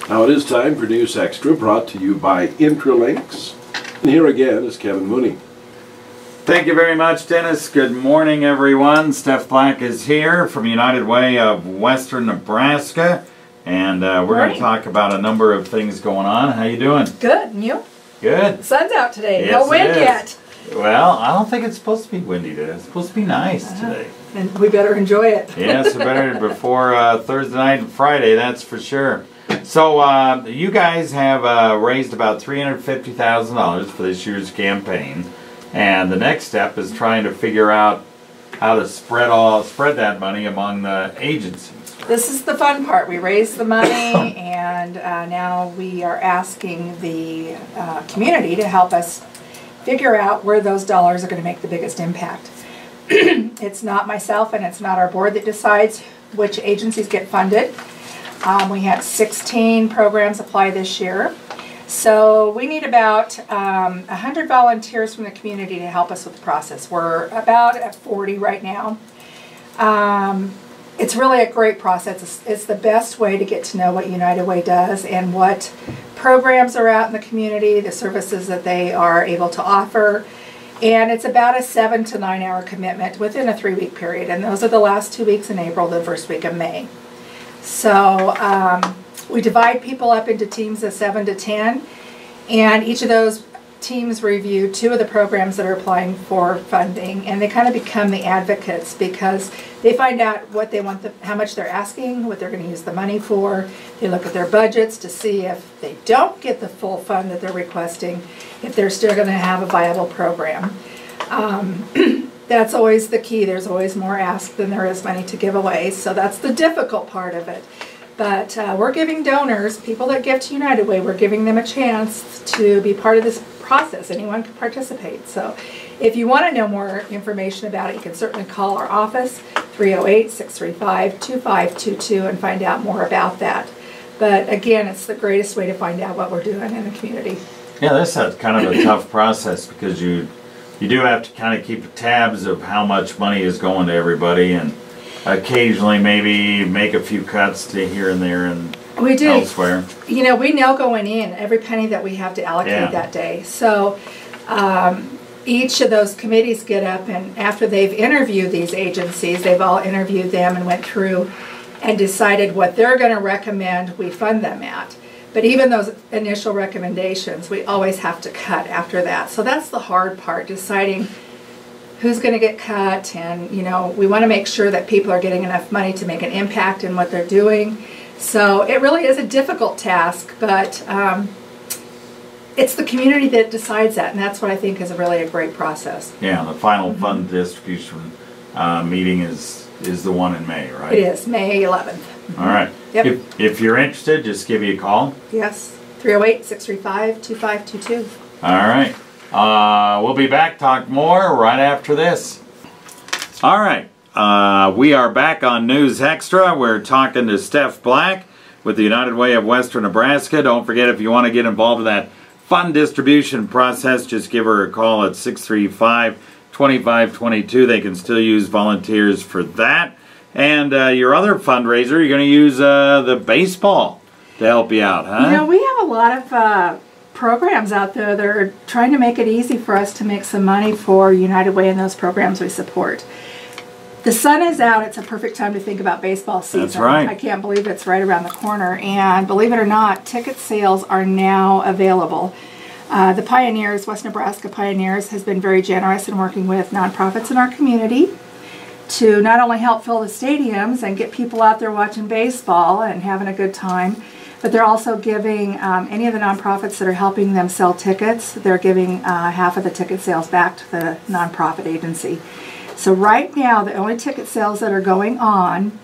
Now it is time for News Extra, brought to you by Intralinks. And here again is Kevin Mooney. Thank you very much, Dennis. Good morning, everyone. Steph Black is here from United Way of Western Nebraska, and we're going to talk about a number of things going on. How you doing? Good. And you? Good. The sun's out today. Yes, no wind yet. Well, I don't think it's supposed to be windy today. It's supposed to be nice today. And we better enjoy it. Yes, we better before Thursday night and Friday, that's for sure. So you guys have raised about $350,000 for this year's campaign, and the next step is trying to figure out how to spread that money among the agencies. This is the fun part. We raised the money, and now we are asking the community to help us figure out where those dollars are going to make the biggest impact. It's not myself and it's not our board that decides which agencies get funded. We had 16 programs apply this year. So we need about 100 volunteers from the community to help us with the process. We're about at 40 right now. It's really a great process. It's the best way to get to know what United Way does and what programs are out in the community, the services that they are able to offer. And it's about a 7 to 9 hour commitment within a 3-week period. And those are the last 2 weeks in April, the first week of May. So we divide people up into teams of 7 to 10. And each of those teams review 2 of the programs that are applying for funding, and they kind of become the advocates because they find out what they want, how much they're asking, what they're going to use the money for. They look at their budgets to see if they don't get the full fund that they're requesting, if they're still going to have a viable program. That's always the key. There's always more asked than there is money to give away, so that's the difficult part of it. But we're giving donors, people that give to United Way, we're giving them a chance to be part of this process. Anyone can participate. So if you want to know more information about it, you can certainly call our office, 308-635-2522, and find out more about that. But again, it's the greatest way to find out what we're doing in the community. Yeah, this is kind of a tough process because you do have to kind of keep tabs of how much money is going to everybody, and occasionally maybe make a few cuts to here and there and we do. Elsewhere. You know, we know going in every penny that we have to allocate that day. So each of those committees get up, and after they've interviewed these agencies, they've all interviewed them and went through and decided what they're going to recommend we fund them at. But even those initial recommendations, we always have to cut after that. So that's the hard part, deciding who's going to get cut, and you know, we want to make sure that people are getting enough money to make an impact in what they're doing. So it really is a difficult task, but it's the community that decides that, and that's what I think is really a great process. Yeah, the final fund distribution meeting is the one in May, right? It is, May 11th. All right. Yep. If you're interested, just give me a call. Yes, 308-635-2522. All right. We'll be back, talk more right after this. All right. We are back on News Extra. We're talking to Steph Black with the United Way of Western Nebraska. Don't forget, if you want to get involved in that fund distribution process, just give her a call at 635-2522. They can still use volunteers for that. And your other fundraiser, you're going to use the baseball to help you out, huh? You know, we have a lot of programs out there that are trying to make it easy for us to make some money for United Way and those programs we support. The sun is out. It's a perfect time to think about baseball season. That's right. I can't believe it's right around the corner. And believe it or not, ticket sales are now available. The Pioneers, West Nebraska Pioneers, has been very generous in working with nonprofits in our community to not only help fill the stadiums and get people out there watching baseball and having a good time, but they're also giving any of the nonprofits that are helping them sell tickets, they're giving half of the ticket sales back to the nonprofit agency. So right now, the only ticket sales that are going on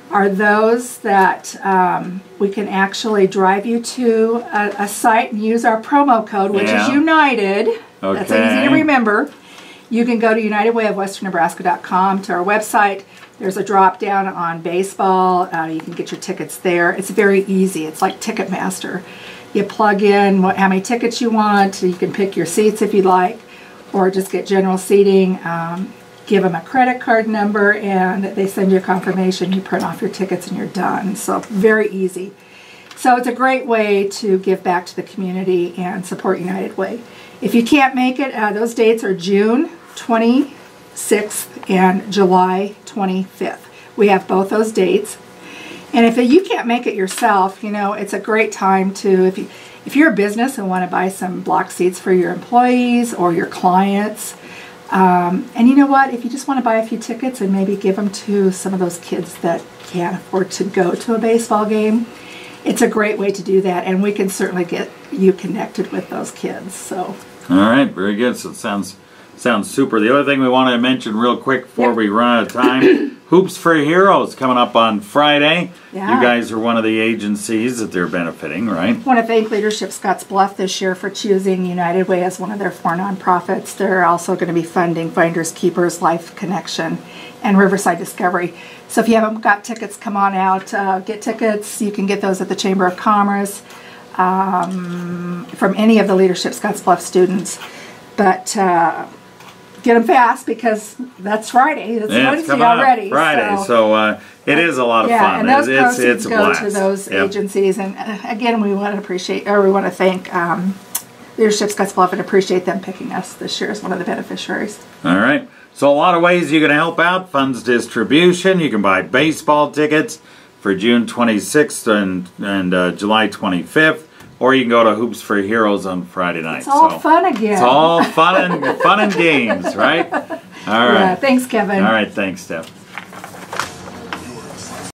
are those that we can actually drive you to a site and use our promo code, which is United. Okay. That's easy to remember. You can go to unitedwayofwesternnebraska.com to our website. There's a drop down on baseball. You can get your tickets there. It's very easy. It's like Ticketmaster. You plug in how many tickets you want. You can pick your seats if you'd like, or just get general seating. Give them a credit card number, and they send you a confirmation. You print off your tickets, and you're done. So very easy. So it's a great way to give back to the community and support United Way. If you can't make it, those dates are June 26th and July 25th. We have both those dates. And if you can't make it yourself, you know, it's a great time to, if you're a business and want to buy some block seats for your employees or your clients, and you know what, if you just want to buy a few tickets and maybe give them to some of those kids that can't afford to go to a baseball game, it's a great way to do that, and we can certainly get you connected with those kids. So. All right, very good. So it sounds super. The other thing we want to mention real quick before we run out of time, Hoops for Heroes coming up on Friday. Yeah. You guys are one of the agencies that they're benefiting, right? I want to thank Leadership Scottsbluff this year for choosing United Way as one of their 4 nonprofits. They're also going to be funding Finders Keepers, Life Connection, and Riverside Discovery. So if you haven't got tickets, come on out, get tickets. You can get those at the Chamber of Commerce from any of the Leadership Scottsbluff students. But get them fast because that's Friday. It's Wednesday already. Friday, so it is a lot of fun. And those proceeds it's a go blast. to those agencies. And again, we want to appreciate, or we want to thank Leadership Scottsbluff and appreciate them picking us this year as one of the beneficiaries. All right. So a lot of ways you can help out. Funds distribution. You can buy baseball tickets for June 26th and July 25th. Or you can go to Hoops for Heroes on Friday night. It's all fun again. It's all fun and games, right? All right. Yeah, thanks, Kevin. All right, thanks, Steph.